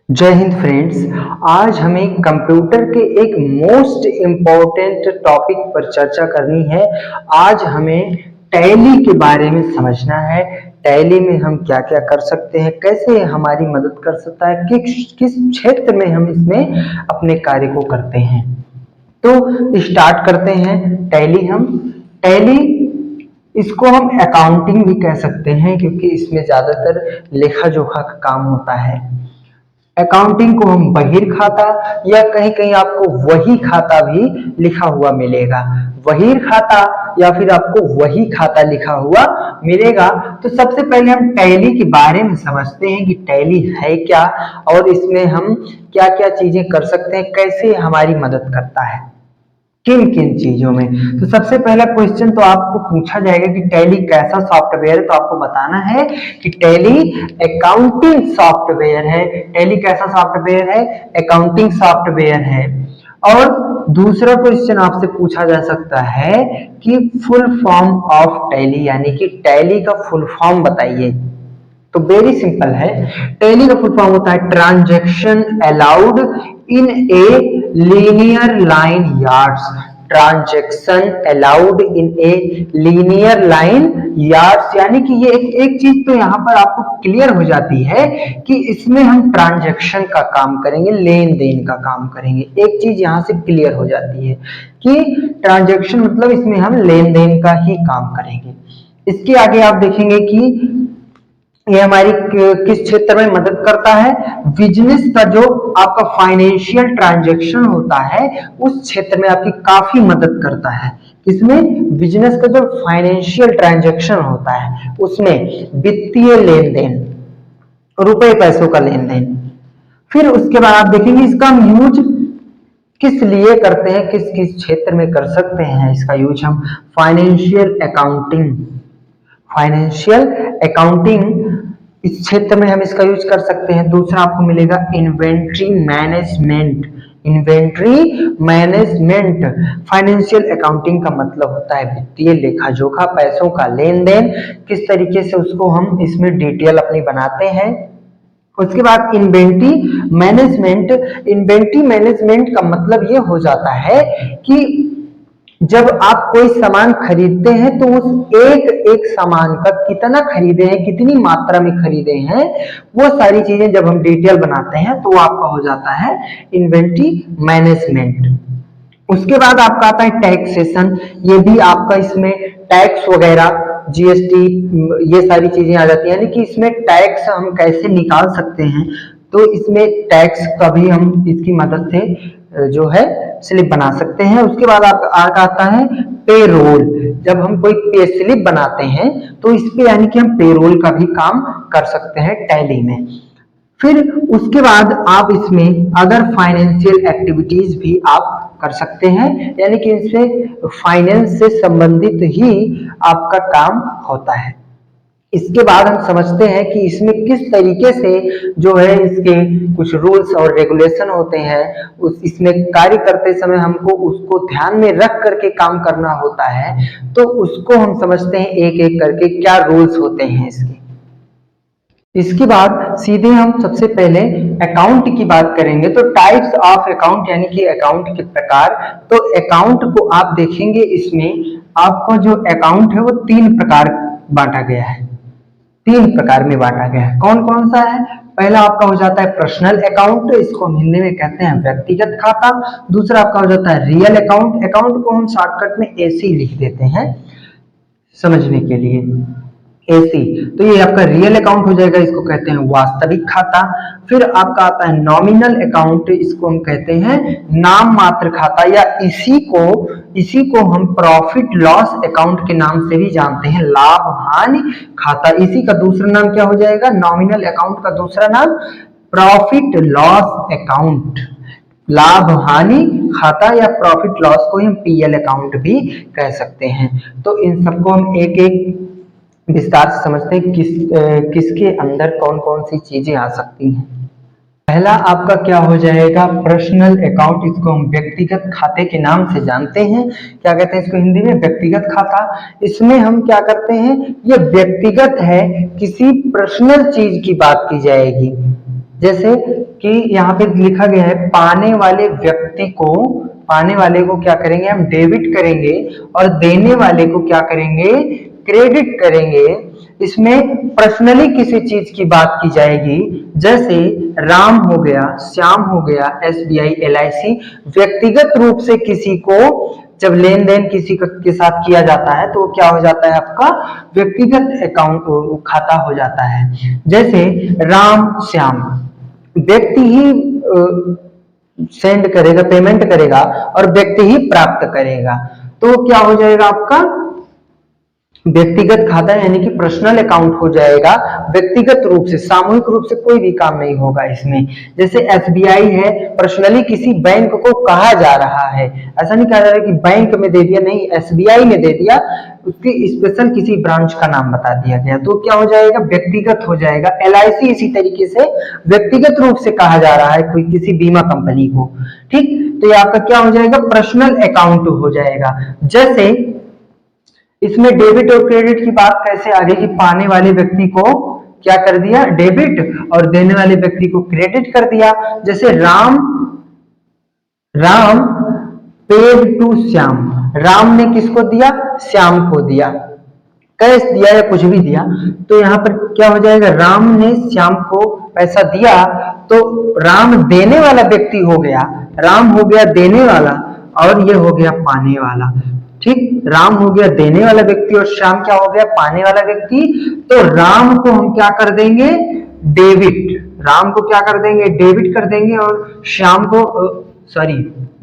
जय हिंद फ्रेंड्स। आज हमें कंप्यूटर के एक मोस्ट इम्पोर्टेंट टॉपिक पर चर्चा करनी है। आज हमें टैली के बारे में समझना है। टैली में हम क्या क्या कर सकते हैं, कैसे हमारी मदद कर सकता है, किस किस क्षेत्र में हम इसमें अपने कार्य को करते हैं। तो स्टार्ट करते हैं। टैली इसको हम अकाउंटिंग भी कह सकते हैं, क्योंकि इसमें ज्यादातर लेखा जोखा का काम होता है। अकाउंटिंग को हम बहिर खाता या कहीं कहीं आपको वही खाता भी लिखा हुआ मिलेगा। बहिर खाता या फिर आपको वही खाता लिखा हुआ मिलेगा। तो सबसे पहले हम टैली के बारे में समझते हैं कि टैली है क्या और इसमें हम क्या क्या चीजें कर सकते हैं, कैसे हमारी मदद करता है, किन किन चीजों में। तो सबसे पहला क्वेश्चन तो आपको पूछा जाएगा कि टैली कैसा सॉफ्टवेयर है, तो आपको बताना है कि टैली अकाउंटिंग सॉफ्टवेयर है। टैली कैसा सॉफ्टवेयर है? अकाउंटिंग सॉफ्टवेयर है। और दूसरा क्वेश्चन आपसे पूछा जा सकता है कि फुल फॉर्म ऑफ टैली, यानी कि टैली का फुल फॉर्म बताइए। तो वेरी सिंपल है। टैली का फुल फॉर्म होता है transaction allowed in a linear line yards. Transaction allowed in a linear line yards, यानी कि ये एक चीज तो यहाँ पर आपको क्लियर हो जाती है कि इसमें हम ट्रांजैक्शन का काम करेंगे, लेन देन का काम करेंगे। एक चीज यहाँ से क्लियर हो जाती है कि ट्रांजैक्शन मतलब इसमें हम लेन देन का ही काम करेंगे। इसके आगे आप देखेंगे कि ये हमारी किस क्षेत्र में मदद करता है। बिजनेस का जो आपका फाइनेंशियल ट्रांजैक्शन होता है उस क्षेत्र में आपकी काफी मदद करता है। इसमें बिजनेस का जो फाइनेंशियल ट्रांजैक्शन होता है उसमें वित्तीय लेन देन, रुपए पैसों का लेन देन। फिर उसके बाद आप देखेंगे इसका हम यूज किस लिए करते हैं, किस किस क्षेत्र में कर सकते हैं इसका यूज हम। फाइनेंशियल अकाउंटिंग इस क्षेत्र में हम इसका यूज कर सकते हैं। दूसरा आपको मिलेगा इन्वेंट्री मैनेजमेंट। फाइनेंशियल अकाउंटिंग का मतलब होता है वित्तीय लेखा जोखा, पैसों का लेन देन, किस तरीके से उसको हम इसमें डिटेल अपनी बनाते हैं। उसके बाद इन्वेंट्री मैनेजमेंट का मतलब ये हो जाता है कि जब आप कोई सामान खरीदते हैं तो उस एक एक सामान का कितना खरीदे हैं, कितनी मात्रा में खरीदे हैं, वो सारी चीजें जब हम डिटेल बनाते हैं तो आपका हो जाता है इन्वेंट्री मैनेजमेंट। उसके बाद आपका आता है टैक्सेशन। ये भी आपका इसमें टैक्स वगैरह, जीएसटी, ये सारी चीजें आ जाती हैं, यानी कि इसमें टैक्स हम कैसे निकाल सकते हैं। तो इसमें टैक्स का भी हम इसकी मदद से जो है स्लिप बना सकते हैं। उसके बाद आपका आता है पेरोल। जब हम कोई पे स्लिप बनाते हैं तो इस पे यानी कि हम पेरोल का भी काम कर सकते हैं टैली में। फिर उसके बाद आप इसमें अगर फाइनेंशियल एक्टिविटीज भी आप कर सकते हैं, यानी कि इससे फाइनेंस से संबंधित ही आपका काम होता है। इसके बाद हम समझते हैं कि इसमें किस तरीके से जो है इसके कुछ रूल्स और रेगुलेशन होते हैं। इसमें कार्य करते समय हमको उसको ध्यान में रख करके काम करना होता है। तो उसको हम समझते हैं एक एक करके क्या रूल्स होते हैं इसके। इसके बाद सीधे हम सबसे पहले अकाउंट की बात करेंगे। तो टाइप्स ऑफ अकाउंट, यानी कि अकाउंट के प्रकार। तो अकाउंट को आप देखेंगे, इसमें आपको जो अकाउंट है वो तीन प्रकार बांटा गया है। कौन कौन सा है? पहला आपका हो जाता है पर्सनल अकाउंट, इसको हम हिंदी में कहते हैं व्यक्तिगत खाता। दूसरा आपका हो जाता है रियल अकाउंट। अकाउंट को हम शॉर्टकट में ऐसे ही लिख देते हैं समझने के लिए, एसी। तो ये आपका रियल अकाउंट हो जाएगा, इसको कहते हैं वास्तविक खाता। फिर आपका आता है नॉमिनल अकाउंट, इसको हम कहते हैं नाम मात्र खाता, या इसी को हम प्रॉफिट लॉस अकाउंट के नाम से भी जानते हैं, लाभ हानि खाता। इसी का दूसरा नाम क्या हो जाएगा? नॉमिनल अकाउंट का दूसरा नाम प्रॉफिट लॉस अकाउंट, लाभ हानि खाता, या प्रॉफिट लॉस को हम पीएल अकाउंट भी कह सकते हैं। तो इन सबको हम एक एक विस्तार से समझते हैं किसके अंदर कौन कौन सी चीजें आ सकती हैं। पहला आपका क्या हो जाएगा? पर्सनल अकाउंट, इसको हम व्यक्तिगत खाते के नाम से जानते हैं। क्या कहते हैं इसको हिंदी में? व्यक्तिगत खाता। इसमें हम क्या करते हैं, ये व्यक्तिगत है, किसी पर्सनल चीज की बात की जाएगी। जैसे कि यहाँ पे लिखा गया है पाने वाले को क्या करेंगे हम डेबिट करेंगे और देने वाले को क्या करेंगे क्रेडिट करेंगे। इसमें पर्सनली किसी चीज की बात की जाएगी, जैसे राम हो गया, श्याम हो गया, SBI LIC। व्यक्तिगत रूप से किसी को जब लेन देन किसी के साथ किया जाता है तो क्या हो जाता है आपका व्यक्तिगत अकाउंट खाता हो जाता है। जैसे राम श्याम व्यक्ति ही सेंड करेगा, पेमेंट करेगा और व्यक्ति ही प्राप्त करेगा, तो क्या हो जाएगा आपका व्यक्तिगत खाता यानी कि पर्सनल अकाउंट हो जाएगा। व्यक्तिगत रूप से, सामूहिक रूप से कोई भी काम नहीं होगा इसमें। जैसे SBI है, पर्सनली किसी बैंक को कहा जा रहा है, ऐसा नहीं कहा जा रहा कि बैंक में दे दिया, नहीं SBI में दे दिया, उसकी स्पेशल किसी ब्रांच का नाम बता दिया गया, तो क्या हो जाएगा व्यक्तिगत हो जाएगा। LIC इसी तरीके से व्यक्तिगत रूप से कहा जा रहा है कोई किसी बीमा कंपनी को, ठीक, तो ये आपका क्या हो जाएगा पर्सनल अकाउंट हो जाएगा। जैसे इसमें डेबिट और क्रेडिट की बात कैसे आगे कि पाने वाले व्यक्ति को क्या कर दिया डेबिट और देने वाले व्यक्ति को क्रेडिट कर दिया। जैसे राम पेड टू श्याम, राम ने किसको दिया श्याम को दिया, कैश दिया या कुछ भी दिया, तो यहाँ पर क्या हो जाएगा राम ने श्याम को पैसा दिया तो राम देने वाला व्यक्ति हो गया, राम हो गया देने वाला और ये हो गया पाने वाला, ठीक, राम हो गया देने वाला व्यक्ति और श्याम क्या हो गया पाने वाला व्यक्ति। तो राम को हम क्या कर देंगे डेबिट, राम को क्या कर देंगे डेबिट कर देंगे और श्याम को सॉरी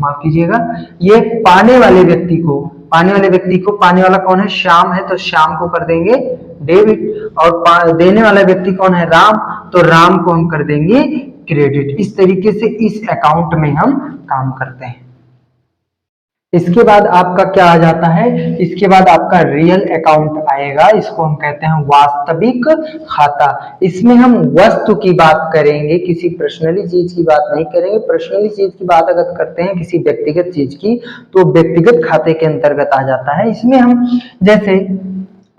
माफ कीजिएगा, ये पाने वाले व्यक्ति को पाने वाला कौन है श्याम है, तो श्याम को कर देंगे डेबिट और देने वाला व्यक्ति कौन है राम, तो राम को हम कर देंगे क्रेडिट। इस तरीके से इस अकाउंट में हम काम करते हैं। इसके बाद आपका क्या आ जाता है, इसके बाद आपका रियल अकाउंट आएगा, इसको हम कहते हैं वास्तविक खाता। इसमें हम वस्तु की बात करेंगे, किसी पर्सनली चीज की बात नहीं करेंगे। पर्सनली चीज की बात अगर करते हैं किसी व्यक्तिगत चीज की तो व्यक्तिगत खाते के अंतर्गत आ जाता है। इसमें हम जैसे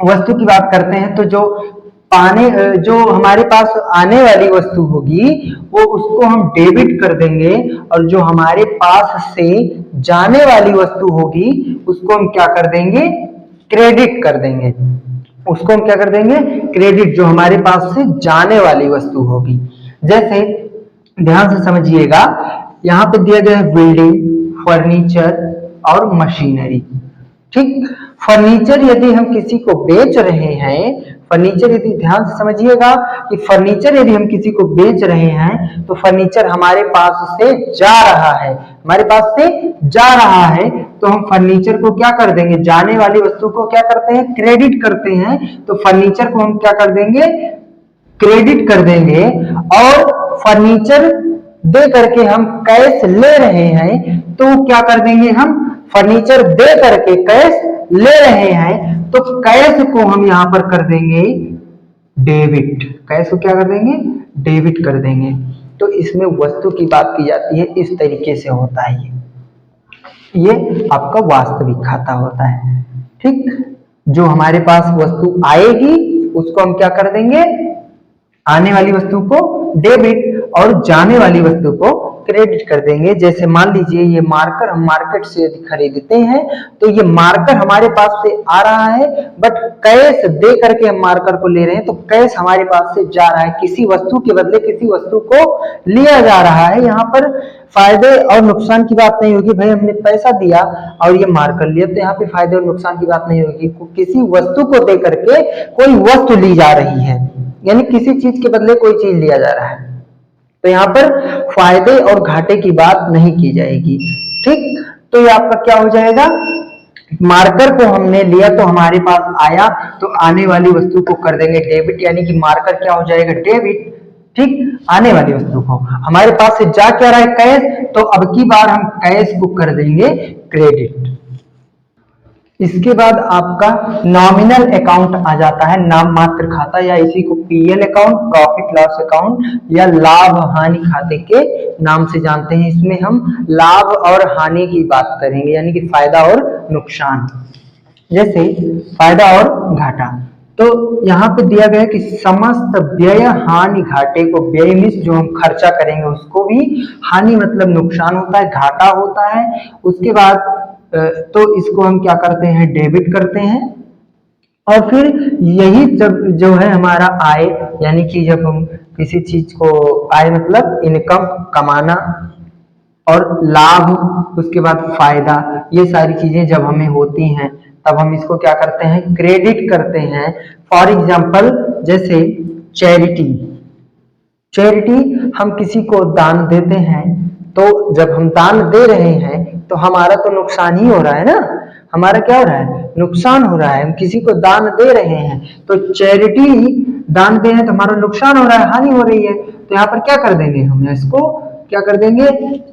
वस्तु की बात करते हैं तो जो हमारे पास आने वाली वस्तु होगी वो उसको हम डेबिट कर देंगे और जो हमारे पास से जाने वाली वस्तु होगी उसको हम क्या कर देंगे क्रेडिट कर देंगे, उसको हम क्या कर देंगे क्रेडिट, जो हमारे पास से जाने वाली वस्तु होगी। जैसे ध्यान से समझिएगा, यहाँ पे दिया गया है बिल्डिंग, फर्नीचर और मशीनरी, ठीक। फर्नीचर यदि हम किसी को बेच रहे हैं, फर्नीचर यदि ध्यान से समझिएगा कि फर्नीचर यदि हम किसी को बेच रहे हैं तो फर्नीचर हमारे पास से जा रहा है, हमारे पास से जा रहा है तो हम फर्नीचर को क्या कर देंगे, जाने वाली वस्तु को क्या करते हैं क्रेडिट करते हैं, तो फर्नीचर को हम क्या कर देंगे क्रेडिट कर देंगे। और फर्नीचर दे करके हम कैश ले रहे हैं तो क्या कर देंगे हम फर्नीचर दे करके कैश ले रहे हैं तो कैश को हम यहां पर कर देंगे डेबिट, कैश को क्या कर देंगे डेबिट कर देंगे। तो इसमें वस्तु की बात की जाती है, इस तरीके से होता है ये आपका वास्तविक खाता होता है, ठीक। जो हमारे पास वस्तु आएगी उसको हम क्या कर देंगे आने वाली वस्तु को डेबिट और जाने वाली वस्तु को क्रेडिट कर देंगे। जैसे मान लीजिए ये मार्कर हम मार्केट से यदि खरीदते हैं तो ये मार्कर हमारे पास से आ रहा है बट कैश दे करके हम मार्कर को ले रहे हैं तो कैश हमारे पास से जा रहा है, किसी वस्तु के बदले किसी वस्तु को लिया जा रहा है। यहाँ पर फायदे और नुकसान की बात नहीं होगी, भाई हमने पैसा दिया और ये मार्कर लिया, तो यहाँ पे फायदे और नुकसान की बात नहीं होगी। किसी वस्तु को दे करके कोई वस्तु ली जा रही है, यानी किसी चीज के बदले कोई चीज लिया जा रहा है, तो यहाँ पर फायदे और घाटे की बात नहीं की जाएगी, ठीक। तो ये आपका क्या हो जाएगा, मार्कर को हमने लिया तो हमारे पास आया तो आने वाली वस्तु को कर देंगे डेबिट, यानी कि मार्कर क्या हो जाएगा डेबिट, ठीक। आने वाली वस्तु को हमारे पास से जा क्या रहा है कैश, तो अब की बार हम कैश को कर देंगे क्रेडिट। इसके बाद आपका नॉमिनल अकाउंट आ जाता है, नाम मात्र खाता, या इसी को PL account, profit loss account या लाभ हानि खाते के नाम से जानते हैं। इसमें हम लाभ और हानि की बात करेंगे, यानी कि फायदा और नुकसान। जैसे फायदा और घाटा, तो यहाँ पे दिया गया है कि समस्त व्यय हानि घाटे को, व्यय मीन्स जो हम खर्चा करेंगे उसको भी, हानि मतलब नुकसान होता है, घाटा होता है। उसके बाद तो इसको हम क्या करते हैं, डेबिट करते हैं। और फिर यही जब जो है हमारा आय, यानी कि जब हम किसी चीज को, आय मतलब इनकम कमाना, और लाभ, उसके बाद फायदा, ये सारी चीजें जब हमें होती हैं तब हम इसको क्या करते हैं, क्रेडिट करते हैं। फॉर एग्जाम्पल जैसे चैरिटी, चैरिटी हम किसी को दान देते हैं, तो जब हम दान दे रहे हैं तो हमारा तो नुकसान ही हो रहा है ना, हमारा क्या हो रहा है, नुकसान हो रहा है। हम किसी को दान दे रहे हैं तो चैरिटी दान दे रहे हैं तो हमारा नुकसान हो रहा है, हानि हो रही है। तो यहाँ पर क्या कर देंगे, हम इसको क्या कर देंगे,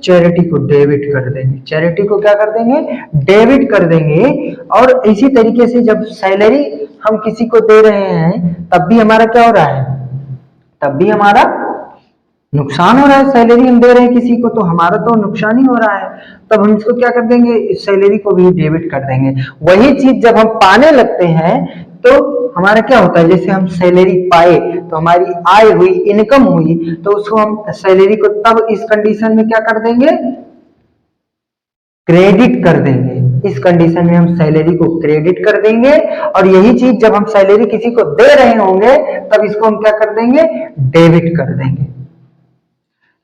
चैरिटी को डेबिट कर देंगे, चैरिटी को क्या कर देंगे, डेबिट कर देंगे। और इसी तरीके से जब सैलरी हम किसी को दे रहे हैं तब भी हमारा क्या हो रहा है, तब भी हमारा नुकसान हो रहा है। सैलरी हम दे रहे हैं किसी को तो हमारा तो नुकसान ही हो रहा है, तब हम इसको क्या कर देंगे, इस सैलरी को भी डेबिट कर देंगे। वही चीज जब हम पाने लगते हैं तो हमारा क्या होता है, जैसे हम सैलरी पाए तो हमारी आय हुई, इनकम हुई, तो उसको हम सैलरी को तब इस कंडीशन में क्या कर देंगे, क्रेडिट कर देंगे। इस कंडीशन में हम सैलरी को क्रेडिट कर देंगे। और यही चीज जब हम सैलरी किसी को दे रहे होंगे तब इसको हम क्या कर देंगे, डेबिट कर देंगे।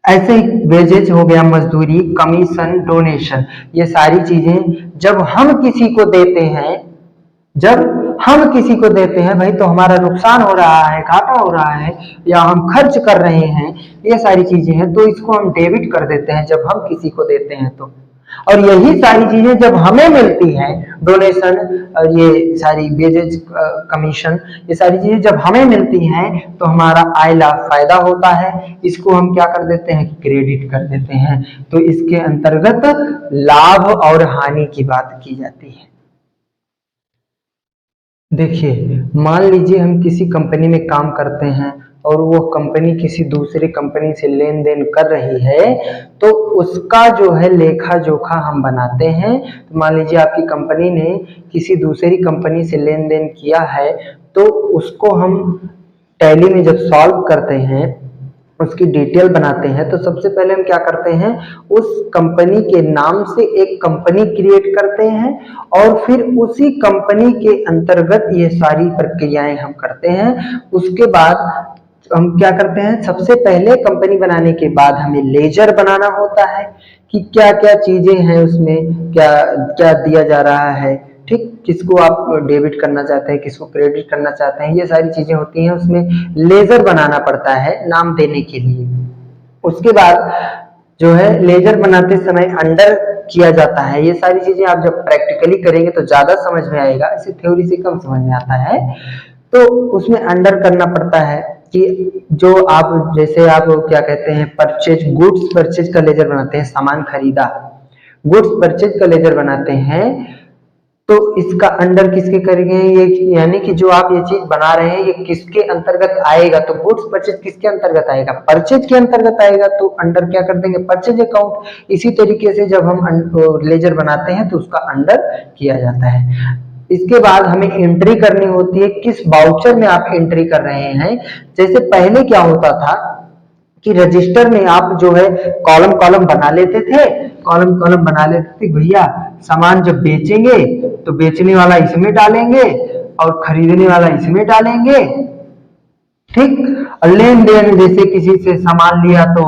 ऐसे ही वेजेज हो गया, मजदूरी, कमीशन, डोनेशन, ये सारी चीजें जब हम किसी को देते हैं, जब हम किसी को देते हैं भाई, तो हमारा नुकसान हो रहा है, घाटा हो रहा है, या हम खर्च कर रहे हैं, ये सारी चीजें हैं, तो इसको हम डेबिट कर देते हैं जब हम किसी को देते हैं तो। और यही सारी चीजें जब हमें मिलती हैं, डोनेशन और ये सारी वेजेज, कमीशन, ये सारी चीजें जब हमें मिलती हैं तो हमारा आय लाभ फायदा होता है, इसको हम क्या कर देते हैं, क्रेडिट कर देते हैं। तो इसके अंतर्गत लाभ और हानि की बात की जाती है। देखिए, मान लीजिए हम किसी कंपनी में काम करते हैं और वो कंपनी किसी दूसरी कंपनी से लेन देन कर रही है, तो उसका जो है लेखा जोखा हम बनाते हैं। तो मान लीजिए आपकी कंपनी ने किसी दूसरी कंपनी से लेन देन किया है, तो उसको हम टैली में जब सॉल्व करते हैं, उसकी डिटेल बनाते हैं, तो सबसे पहले हम क्या करते हैं, उस कंपनी के नाम से एक कंपनी क्रिएट करते हैं, और फिर उसी कंपनी के अंतर्गत ये सारी प्रक्रियाएं हम करते हैं। उसके बाद हम क्या करते हैं, सबसे पहले कंपनी बनाने के बाद हमें लेजर बनाना होता है कि क्या क्या चीजें हैं उसमें, क्या क्या दिया जा रहा है, ठीक, किसको आप डेबिट करना चाहते हैं, किसको क्रेडिट करना चाहते हैं, ये सारी चीजें होती हैं, उसमें लेजर बनाना पड़ता है नाम देने के लिए। उसके बाद जो है लेजर बनाते समय अंडर किया जाता है। ये सारी चीजें आप जब प्रैक्टिकली करेंगे तो ज्यादा समझ में आएगा, इसे थ्योरी से कम समझ में आता है। तो उसमें अंडर करना पड़ता है कि जो आप, जैसे आप क्या कहते हैं, परचेज, गुड्स परचेज का लेजर बनाते हैं, सामान खरीदा, गुड्स परचेज का लेजर बनाते हैं, तो इसका अंडर किसके करेंगे, ये यानी कि जो आप ये चीज बना रहे हैं ये किसके अंतर्गत आएगा, तो गुड्स परचेज किसके अंतर्गत आएगा, परचेज के अंतर्गत आएगा, तो अंडर क्या कर देंगे, परचेज अकाउंट। इसी तरीके से जब हम लेजर बनाते हैं तो उसका अंडर किया जाता है। इसके बाद हमें एंट्री करनी होती है, किस बाउचर में आप एंट्री कर रहे हैं। जैसे पहले क्या होता था कि रजिस्टर में आप जो है कॉलम कॉलम बना लेते थे, कॉलम कॉलम बना लेते थे, भैया सामान जब बेचेंगे तो बेचने वाला इसमें डालेंगे और खरीदने वाला इसमें डालेंगे, ठीक। और लेन देन, जैसे किसी से सामान लिया तो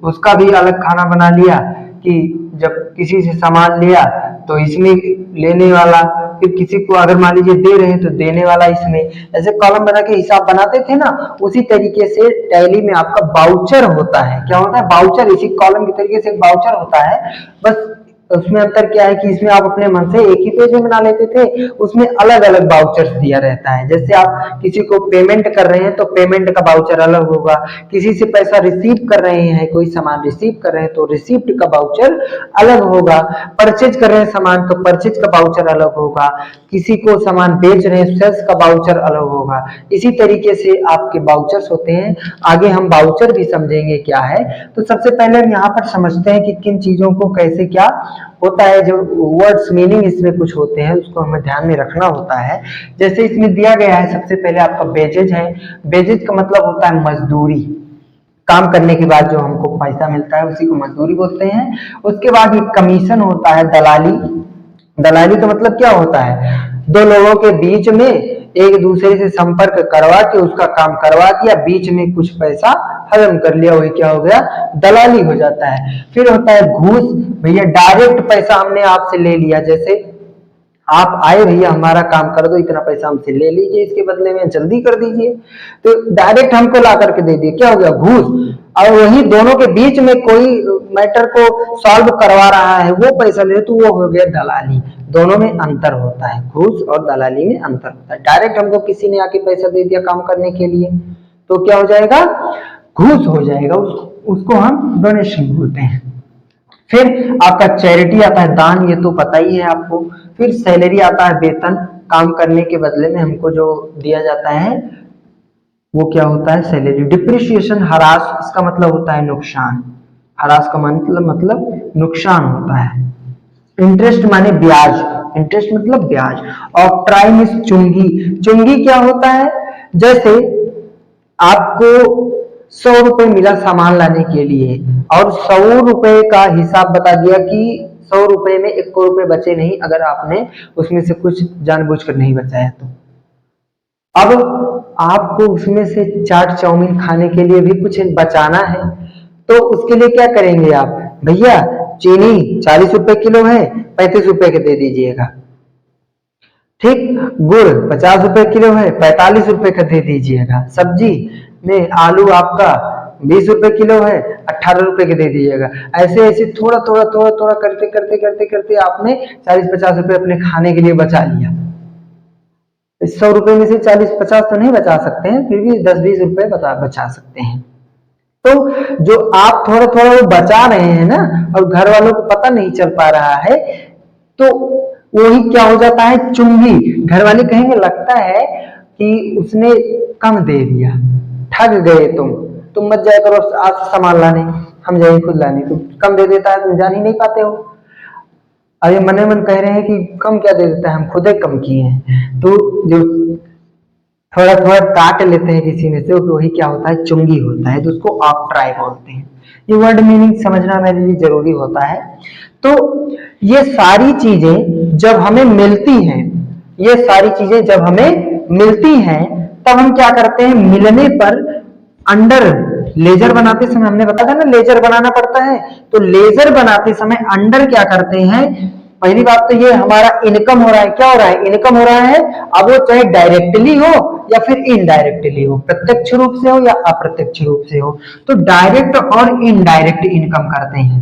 उसका भी अलग खाना बना लिया कि जब किसी से सामान लिया तो इसमें लेने वाला, फिर किसी को अगर मान लीजिए दे रहे हैं तो देने वाला इसमें, ऐसे कॉलम बना के हिसाब बनाते थे ना। उसी तरीके से टैली में आपका बाउचर होता है, क्या होता है, बाउचर, इसी कॉलम के तरीके से बाउचर होता है। बस उसमें अंतर क्या है कि इसमें आप अपने मन से एक ही पेज में बना लेते थे, उसमें अलग अलग बाउचर्स दिया रहता है। जैसे आप किसी को पेमेंट कर रहे हैं तो पेमेंट का बाउचर अलग होगा, किसी से पैसा रिसीव कर रहे हैं, कोई सामान रिसीव कर रहे हैं तो रिसीप्ट का बाउचर अलग होगा, परचेज कर रहे हैं सामान तो परचेज का बाउचर अलग होगा, किसी को सामान बेच रहे हैं सेल्स का बाउचर अलग होगा। इसी तरीके से आपके बाउचर्स होते हैं। आगे हम बाउचर भी समझेंगे क्या है। तो सबसे पहले हम यहाँ पर समझते हैं कि किन चीजों को कैसे क्या होता है, जो वर्ड्स मीनिंग इसमें कुछ होते हैं उसको हमें ध्यान में रखना होता है। जैसे इसमें दिया गया है, सबसे पहले आपका वेजेज है। वेजेज का मतलब होता है मजदूरी, काम करने के बाद जो हमको पैसा मिलता है उसी को मजदूरी बोलते हैं। उसके बाद एक कमीशन होता है दलाली। दलाली का मतलब क्या होता है, दो लोगों के बीच में एक दूसरे से संपर्क करवा के उसका काम करवा दिया, बीच में कुछ पैसा हजम कर लिया, वही क्या हो गया, दलाली हो जाता है। फिर होता है घूस, भैया डायरेक्ट पैसा हमने आपसे ले लिया, जैसे आप आए भैया हमारा काम कर दो, इतना पैसा हमसे ले लीजिए, इसके बदले में जल्दी कर दीजिए, तो डायरेक्ट हमको ला करके दे दिए, क्या हो गया, घूस। और वही दोनों के बीच में कोई मैटर को सॉल्व करवा रहा है, वो पैसा ले तो वो हो गया दलाली। दोनों में अंतर होता है, घूस और दलाली में अंतर होता है। डायरेक्ट हमको किसी ने आके पैसा दे दिया काम करने के लिए तो क्या हो जाएगा, घूस हो जाएगा, उसको हम डोनेशन बोलते हैं। फिर आपका चैरिटी आता है, दान, ये तो पता ही है आपको। फिर सैलरी आता है, वेतन, काम करने के बदले में हमको जो दिया जाता है वो क्या होता है, सैलरी। डिप्रिसिएशन, हरास, इसका मतलब होता है नुकसान, हरास का मतलब नुकसान होता है। इंटरेस्ट माने ब्याज, इंटरेस्ट मतलब ब्याज। और ट्राइम इज चुंगी, चुंगी क्या होता है, जैसे आपको 100 रुपए मिला सामान लाने के लिए और 100 रुपए का हिसाब बता दिया कि 100 रुपए में 1 रुपए बचे नहीं, अगर आपने उसमें से कुछ जानबूझकर नहीं बचाया तो। अब आपको उसमें से चाट चाउमीन खाने के लिए भी कुछ बचाना है, तो उसके लिए क्या करेंगे आप, भैया चीनी 40 रुपए किलो है, 35 रुपए के दे दीजिएगा। ठीक, गुड़ 50 रुपए किलो है, 45 रुपए का दे दीजिएगा। सब्जी में आलू आपका 20 रुपए किलो है, 18 रुपए के दे दीजिएगा। ऐसे ऐसे थोड़ा थोड़ा थोड़ा थोड़ा करते करते करते करते आपने 40-50 रुपए अपने खाने के लिए बचा लिया। 100 रुपए में से 40-50 तो नहीं बचा सकते हैं, फिर भी 10-20 रुपए बचा सकते हैं। तो जो आप थोड़ा थोड़ा वो बचा रहे हैं ना, और घर वालों को पता नहीं चल पा रहा है, तो वही क्या हो जाता है, चुंगी। घर वाले कहेंगे लगता है कि उसने कम दे दिया, ठग गए तुम मत जाया करो आज सामान लाने, हम जाएंगे खुद लाने, तुम कम दे देता है, तुम जान ही नहीं पाते हो। अरे मने मन कह रहे हैं कि कम क्या दे देता है, हम खुद ही कम किए हैं। तो जो थोड़ा थोड़ा काट लेते हैं किसी में से, वही क्या होता है, चुंगी होता है, जिसको आप ट्राई बोलते हैं। ये वर्ड मीनिंग समझना मेरे लिए जरूरी होता है। तो ये सारी चीजें जब हमें मिलती हैं, ये सारी चीजें जब हमें मिलती हैं, तब हम क्या करते हैं, मिलने पर अंडर लेजर बनाते समय, हमने बताया था ना लेजर बनाना पड़ता है, तो लेजर बनाते समय अंडर क्या करते हैं, पहली बात तो ये हमारा इनकम हो रहा है, क्या हो रहा है, इनकम हो रहा है। अब वो चाहे डायरेक्टली हो या फिर इनडायरेक्टली हो, प्रत्यक्ष रूप से हो या अप्रत्यक्ष रूप से हो, तो डायरेक्ट और इनडायरेक्ट इनकम करते हैं।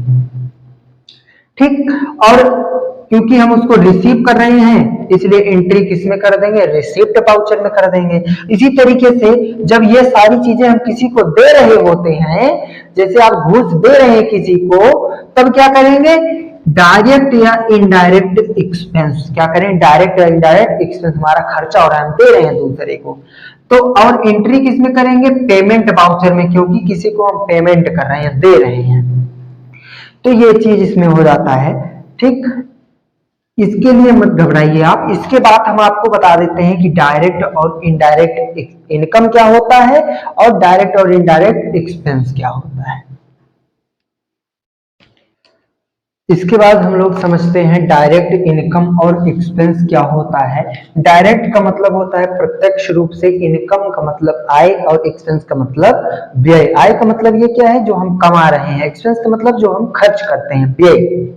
ठीक, और क्योंकि हम उसको रिसीव कर रहे हैं इसलिए एंट्री किसमें कर देंगे, रिसिप्ट वाउचर में कर देंगे। इसी तरीके से जब ये सारी चीजें हम किसी को दे रहे होते हैं, जैसे आप घूस दे रहे हैं किसी को, तब क्या करेंगे, डायरेक्ट या इनडायरेक्ट एक्सपेंस, क्या करें, डायरेक्ट या इनडायरेक्ट एक्सपेंस, हमारा खर्चा हो रहा है, हम दे रहे हैं दूसरे को। तो और एंट्री किसमें करेंगे, पेमेंट वाउचर में, क्योंकि किसी को हम पेमेंट कर रहे हैं, दे रहे हैं, तो ये चीज इसमें हो जाता है। ठीक, इसके लिए मत घबराइए आप। इसके बाद हम आपको बता देते हैं कि डायरेक्ट और इनडायरेक्ट इनकम क्या होता है और डायरेक्ट और इनडायरेक्ट एक्सपेंस क्या होता है। इसके बाद हम लोग समझते हैं डायरेक्ट इनकम और एक्सपेंस क्या होता है। डायरेक्ट का मतलब होता है प्रत्यक्ष रूप से, इनकम का मतलब आय और एक्सपेंस का मतलब व्यय। आय का मतलब ये क्या है, जो हम कमा रहे हैं, एक्सपेंस का मतलब जो हम खर्च करते हैं, व्यय।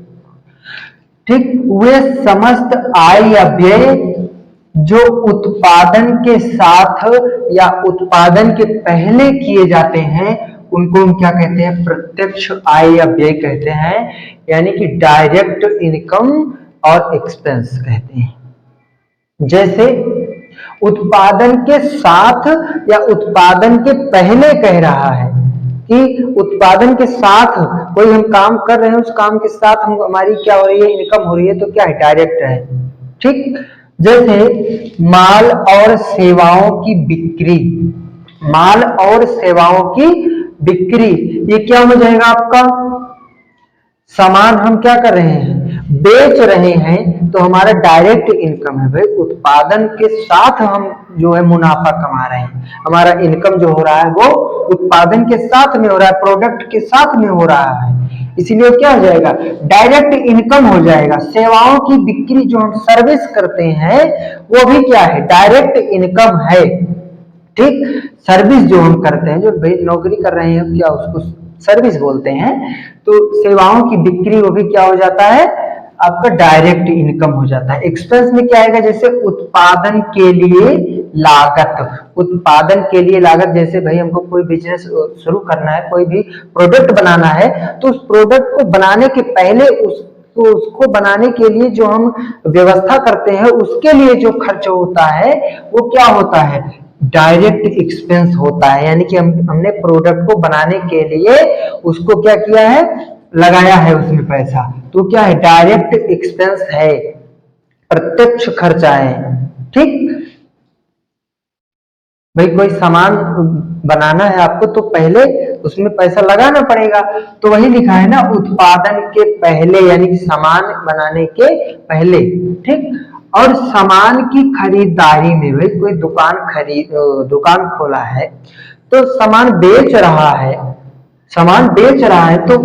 ठीक, वे समस्त आय या व्यय जो उत्पादन के साथ या उत्पादन के पहले किए जाते हैं उनको हम क्या कहते हैं, प्रत्यक्ष आय या व्यय कहते हैं, यानी कि डायरेक्ट इनकम और एक्सपेंस कहते हैं। जैसे उत्पादन के साथ या उत्पादन के पहले कह रहा है कि उत्पादन के साथ कोई हम काम कर रहे हैं, उस काम के साथ हम हमारी क्या हो रही है, इनकम हो रही है, तो क्या है, डायरेक्ट है। ठीक, जैसे माल और सेवाओं की बिक्री, माल और सेवाओं की बिक्री, ये क्या हो जाएगा आपका, सामान हम क्या कर रहे हैं, बेच रहे हैं तो हमारा डायरेक्ट इनकम है भाई, उत्पादन के साथ हम जो है मुनाफा कमा रहे हैं, हमारा इनकम जो हो रहा है वो उत्पादन के साथ में हो रहा है, प्रोडक्ट के साथ में हो रहा है, इसीलिए क्या हो जाएगा, डायरेक्ट इनकम हो जाएगा। सेवाओं की बिक्री जो हम सर्विस करते हैं वो भी क्या है, डायरेक्ट इनकम है। ठीक, सर्विस जो हम करते हैं, जो भाई नौकरी कर रहे हैं क्या उसको सर्विस बोलते हैं, तो सेवाओं की बिक्री वो भी क्या हो जाता है, आपका डायरेक्ट इनकम हो जाता है। एक्सपेंस में क्या आएगा, जैसे उत्पादन के लिए लागत, उत्पादन के लिए लागत, जैसे भाई हमको कोई बिजनेस शुरू करना है, कोई भी प्रोडक्ट बनाना है, तो उस प्रोडक्ट को बनाने के पहले तो उसको बनाने के लिए जो हम व्यवस्था करते हैं उसके लिए जो खर्च होता है वो क्या होता है, डायरेक्ट एक्सपेंस होता है। यानी कि हमने प्रोडक्ट को बनाने के लिए उसको क्या किया है, लगाया है उसमें पैसा, तो क्या है, डायरेक्ट एक्सपेंस है, प्रत्यक्ष खर्चा है। ठीक, भाई कोई सामान बनाना है आपको तो पहले उसमें पैसा लगाना पड़ेगा, तो वही लिखा है ना, उत्पादन के पहले, यानी कि सामान बनाने के पहले। ठीक, और सामान की खरीदारी में, भाई कोई दुकान खोला है तो सामान बेच रहा है, सामान बेच रहा है तो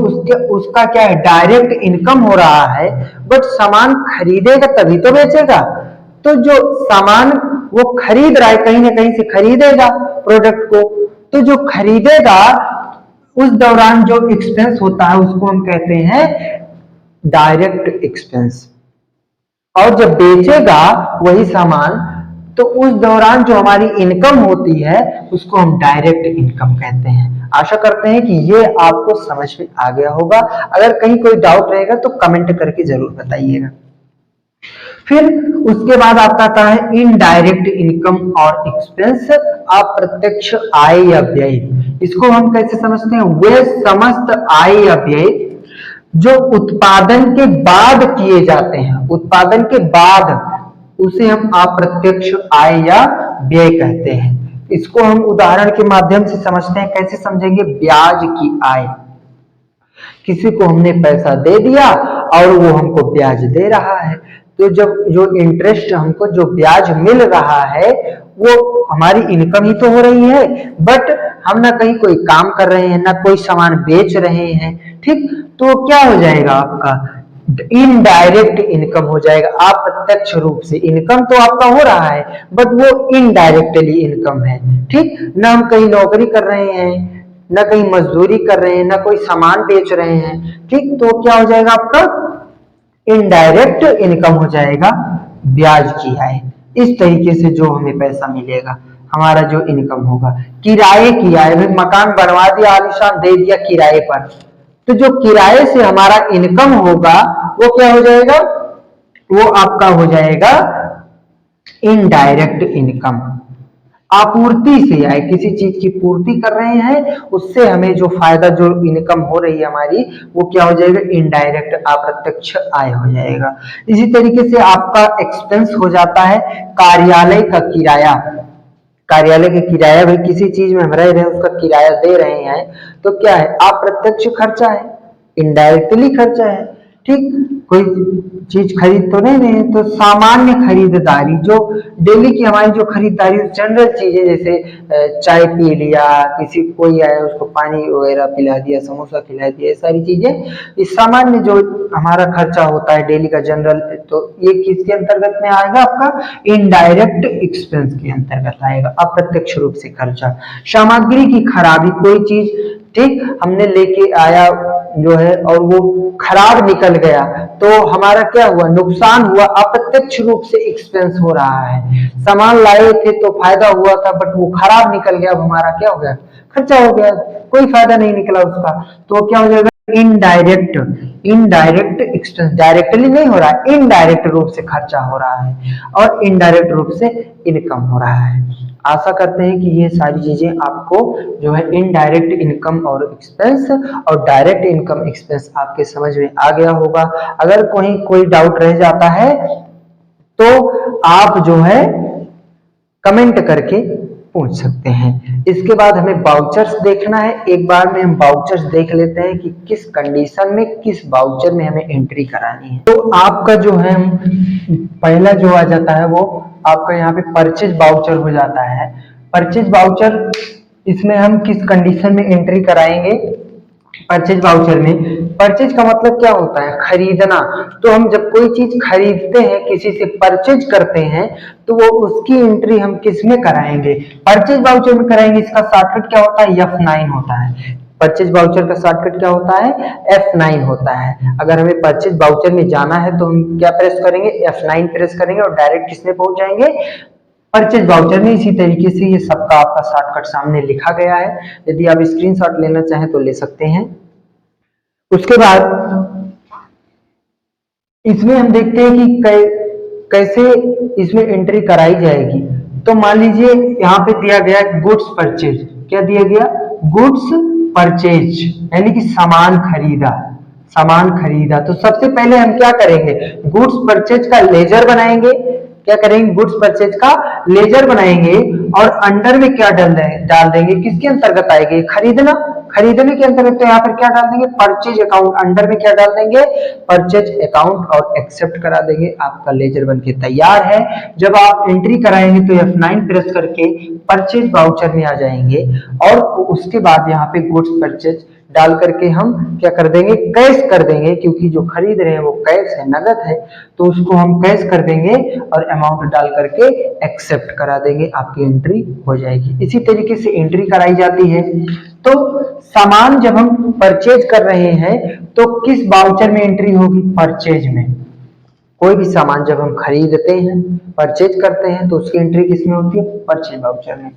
उसका क्या है, डायरेक्ट इनकम हो रहा है, बट सामान खरीदेगा तभी तो बेचेगा, तो जो सामान वो खरीद रहा है कहीं ना कहीं से खरीदेगा प्रोडक्ट को, तो जो खरीदेगा उस दौरान जो एक्सपेंस होता है उसको हम कहते हैं डायरेक्ट एक्सपेंस, और जब बेचेगा वही सामान तो उस दौरान जो हमारी इनकम होती है उसको हम डायरेक्ट इनकम कहते हैं। आशा करते हैं कि ये आपको समझ में आ गया होगा, अगर कहीं कोई डाउट रहेगा तो कमेंट करके जरूर बताइएगा। फिर उसके बाद आपका आता है इनडायरेक्ट इनकम और एक्सपेंस, अप्रत्यक्ष आय या व्यय। इसको हम कैसे समझते हैं, वे समस्त आय या व्यय जो उत्पादन के बाद किए जाते हैं, उत्पादन के बाद, उसे हम अप्रत्यक्ष आय या व्यय कहते हैं। इसको हम उदाहरण के माध्यम से समझते हैं, कैसे समझेंगे, ब्याज की आय, किसी को हमने पैसा दे दिया और वो हमको ब्याज दे रहा है, तो जब जो इंटरेस्ट हमको जो ब्याज मिल रहा है वो हमारी इनकम ही तो हो रही है, बट हम ना कहीं कोई काम कर रहे हैं ना कोई सामान बेच रहे हैं। ठीक, तो क्या हो जाएगा आपका, इनडायरेक्ट इनकम हो जाएगा, अप्रत्यक्ष रूप से इनकम तो आपका हो रहा है बट वो इनडायरेक्टली इनकम है। ठीक, ना हम कहीं नौकरी कर रहे हैं, ना कहीं मजदूरी कर रहे हैं, ना कोई सामान बेच रहे हैं। ठीक, तो क्या हो जाएगा आपका, इनडायरेक्ट इनकम हो जाएगा, ब्याज की आय। इस तरीके से जो हमें पैसा मिलेगा, हमारा जो इनकम होगा। किराए की आय, मकान बनवा दिया आलीशान, दे दिया किराए पर, तो जो किराए से हमारा इनकम होगा वो क्या हो जाएगा, वो आपका हो जाएगा इनडायरेक्ट इनकम। आपूर्ति से आए, किसी चीज की पूर्ति कर रहे हैं उससे हमें जो फायदा, जो इनकम हो रही है हमारी, वो क्या हो जाएगा, इनडायरेक्ट अप्रत्यक्ष आय हो जाएगा। इसी तरीके से आपका एक्सपेंस हो जाता है कार्यालय का किराया, कार्यालय का किराया, भाई किसी चीज में हम रह रहे हैं उसका किराया दे रहे हैं, तो क्या है, अप्रत्यक्ष खर्चा है, इनडायरेक्टली खर्चा है। ठीक, कोई चीज खरीद तो नहीं रहे, तो सामान्य खरीदारी, जो डेली की हमारी जो खरीदारी, जनरल चीजें, जैसे चाय पी लिया, किसी कोई आया उसको पानी वगैरह पिला दिया, समोसा खिला दिया, ये सारी चीजें, ये सामान्य जो हमारा खर्चा होता है डेली का जनरल, तो ये किसके अंतर्गत में आएगा, आपका इनडायरेक्ट एक्सपेंस के अंतर्गत आएगा, अप्रत्यक्ष रूप से खर्चा। सामग्री की खराबी, कोई चीज ठीक हमने लेके आया जो है और वो खराब निकल गया, तो हमारा क्या हुआ, नुकसान हुआ, अप्रत्यक्ष रूप से एक्सपेंस हो रहा है। सामान लाए थे तो फायदा हुआ था बट वो खराब निकल गया, अब हमारा क्या हो गया, खर्चा हो गया, कोई फायदा नहीं निकला उसका, तो क्या हो जाएगा, इनडायरेक्ट, इनडायरेक्ट एक्सपेंस, डायरेक्टली नहीं हो रहा है, इनडायरेक्ट रूप से खर्चा हो रहा है और इनडायरेक्ट रूप से इनकम हो रहा है। आशा करते हैं कि ये सारी चीजें आपको जो है इनडायरेक्ट इनकम और एक्सपेंस और डायरेक्ट इनकम एक्सपेंस आपके समझ में आ गया होगा। अगर कोई डाउट रह जाता है तो आप जो है कमेंट करके पूछ सकते हैं। इसके बाद हमें वाउचर्स देखना है। एक बार में हम वाउचर्स देख लेते हैं कि किस कंडीशन में किस वाउचर में हमें एंट्री करानी है। तो आपका जो है पहला जो आ जाता है वो आपका यहाँ पे परचेज वाउचर हो जाता है। परचेज वाउचर, इसमें हम किस कंडीशन में एंट्री कराएंगे? परचेज वाउचर में, परचेज का मतलब क्या होता है? खरीदना। तो हम जब कोई चीज खरीदते हैं, किसी से परचेज करते हैं, तो वो उसकी एंट्री हम किस में कराएंगे? परचेज वाउचर में कराएंगे। इसका शॉर्टकट क्या होता है? F9 होता है। परचेज वाउचर का शॉर्टकट क्या होता है? F9 होता है। अगर हमें परचेज वाउचर में जाना है तो हम क्या प्रेस करेंगे? F9 प्रेस करेंगे और डायरेक्ट किसमें पहुंच जाएंगे? परचेज वाउचर में। इसी तरीके से ये सबका आपका शॉर्टकट सामने लिखा गया है। यदि आप स्क्रीनशॉट लेना चाहें तो ले सकते हैं। उसके बाद इसमें हम देखते हैं कि कैसे इसमें एंट्री कराई जाएगी। तो मान लीजिए यहाँ पे दिया गया गुड्स परचेज। क्या दिया गया? गुड्स परचेज, यानी कि सामान खरीदा। सामान खरीदा। तो सबसे पहले हम क्या करेंगे? गुड्स परचेज का लेजर बनाएंगे। क्या करेंगे? गुड्स परचेज का लेजर बनाएंगे और अंडर में क्या डाल देंगे? किसके अंतर्गत आएंगे? खरीदना। खरीदने के अंतर्गत तो यहाँ पर क्या डाल देंगे? Purchase account. अंडर में क्या डाल देंगे? परचेज अकाउंट और एक्सेप्ट करा देंगे। आपका लेजर बनके तैयार है। जब आप एंट्री कराएंगे तो F9 प्रेस करके परचेज वाउचर में आ जाएंगे और उसके बाद यहाँ पे गुड्स परचेज डाल करके हम क्या कर देंगे? कैश कर देंगे, क्योंकि जो खरीद रहे हैं वो कैश है, नगद है, तो उसको हम कैश कर देंगे और अमाउंट डाल करके एक्सेप्ट करा देंगे। आपकी एंट्री हो जाएगी। इसी तरीके से एंट्री कराई जाती है। तो सामान जब हम परचेज कर रहे हैं तो किस वाउचर में एंट्री होगी? परचेज में। कोई भी सामान जब हम खरीदते हैं, परचेज करते हैं, तो उसकी एंट्री किसमें होती है? परचेज वाउचर में।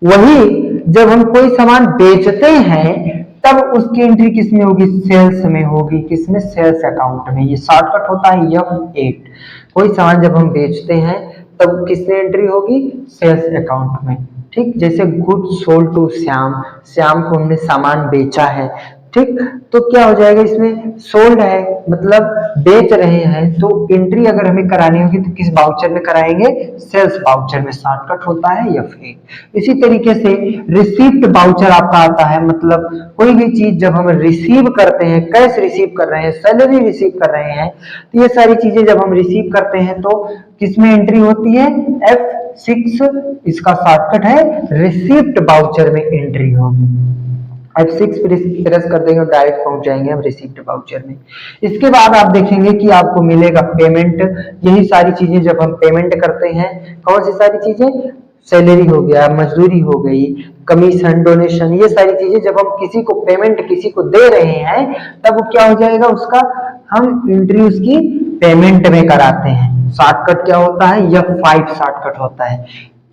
वही जब हम कोई सामान बेचते हैं तब उसकी एंट्री किसमें होगी? सेल्स में होगी। किसमें? सेल्स अकाउंट में। ये शॉर्टकट होता है F8। कोई सामान जब हम बेचते हैं तब किसमें एंट्री होगी? सेल्स अकाउंट में। ठीक, जैसे goods sold to Shyam, Shyam को हमने सामान बेचा है। ठीक, तो क्या हो जाएगा? इसमें सोल्ड है मतलब बेच रहे हैं, तो एंट्री अगर हमें करानी होगी तो किस वाउचर में कराएंगे? सेल्स वाउचर में। शॉर्टकट होता है F8। इसी तरीके से रिसीप्ट वाउचर आपका आता है। मतलब कोई भी चीज जब हम रिसीव करते हैं, कैश रिसीव कर रहे हैं, सैलरी रिसीव कर रहे हैं, तो ये सारी चीजें जब हम रिसीव करते हैं तो किसमें एंट्री होती है? F6। इसका शॉर्टकट है रिसीप्ट वाउचर में एंट्री होगी। F6 प्रेस कर देंगे और डायरेक्ट पहुंच जाएंगे हम रिसीप्ट वाउचर में। इसके बाद आप देखेंगे कि आपको मिलेगा पेमेंट। यही सारी चीजें जब हम पेमेंट करते हैं, कौन सी सारी चीजें? सैलरी हो गया, मजदूरी हो गई, कमीशन, डोनेशन, ये सारी चीजें जब हम किसी को पेमेंट किसी को दे रहे हैं तब वो क्या हो जाएगा? उसका हम एंट्री उसकी पेमेंट में कराते हैं। शॉर्टकट क्या होता है? F5 शॉर्टकट होता है।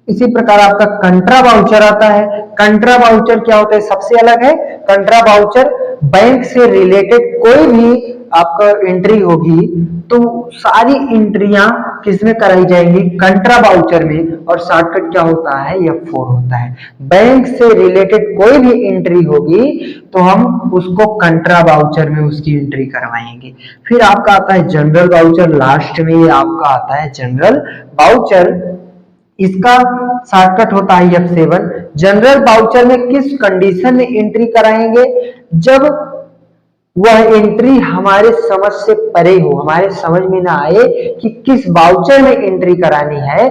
इसी प्रकार आपका कंट्रा वाउचर आता है। कंट्रा वाउचर क्या होता है? सबसे अलग है। कंट्रा वाउचर बैंक से रिलेटेड कोई भी आपका एंट्री होगी तो सारी एंट्रियां किसमें कराई जाएंगी? कंट्रा वाउचर में। और शॉर्टकट क्या होता है? F4 होता है। बैंक से रिलेटेड कोई भी एंट्री होगी तो हम उसको कंट्रा वाउचर में उसकी एंट्री करवाएंगे। फिर आपका आता है जनरल वाउचर। लास्ट में ये आपका आता है जनरल वाउचर। इसका शॉर्टकट होता है F7। जनरल वाउचर में किस कंडीशन में एंट्री कराएंगे? जब वह एंट्री हमारे समझ से परे हो, हमारे समझ में ना आए कि किस वाउचर में एंट्री करानी है,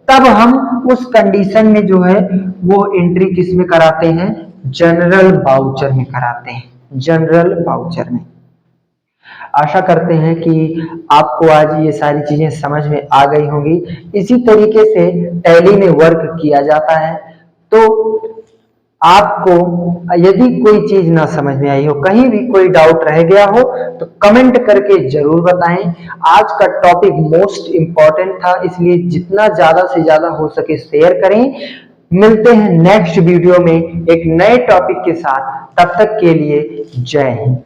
तब हम उस कंडीशन में जो है वो एंट्री किस में कराते हैं? जनरल वाउचर में कराते हैं। जनरल वाउचर में। आशा करते हैं कि आपको आज ये सारी चीजें समझ में आ गई होंगी। इसी तरीके से टैली में वर्क किया जाता है। तो आपको यदि कोई चीज ना समझ में आई हो, कहीं भी कोई डाउट रह गया हो, तो कमेंट करके जरूर बताएं। आज का टॉपिक मोस्ट इंपॉर्टेंट था, इसलिए जितना ज्यादा से ज्यादा हो सके शेयर करें। मिलते हैं नेक्स्ट वीडियो में एक नए टॉपिक के साथ। तब तक के लिए जय हिंद।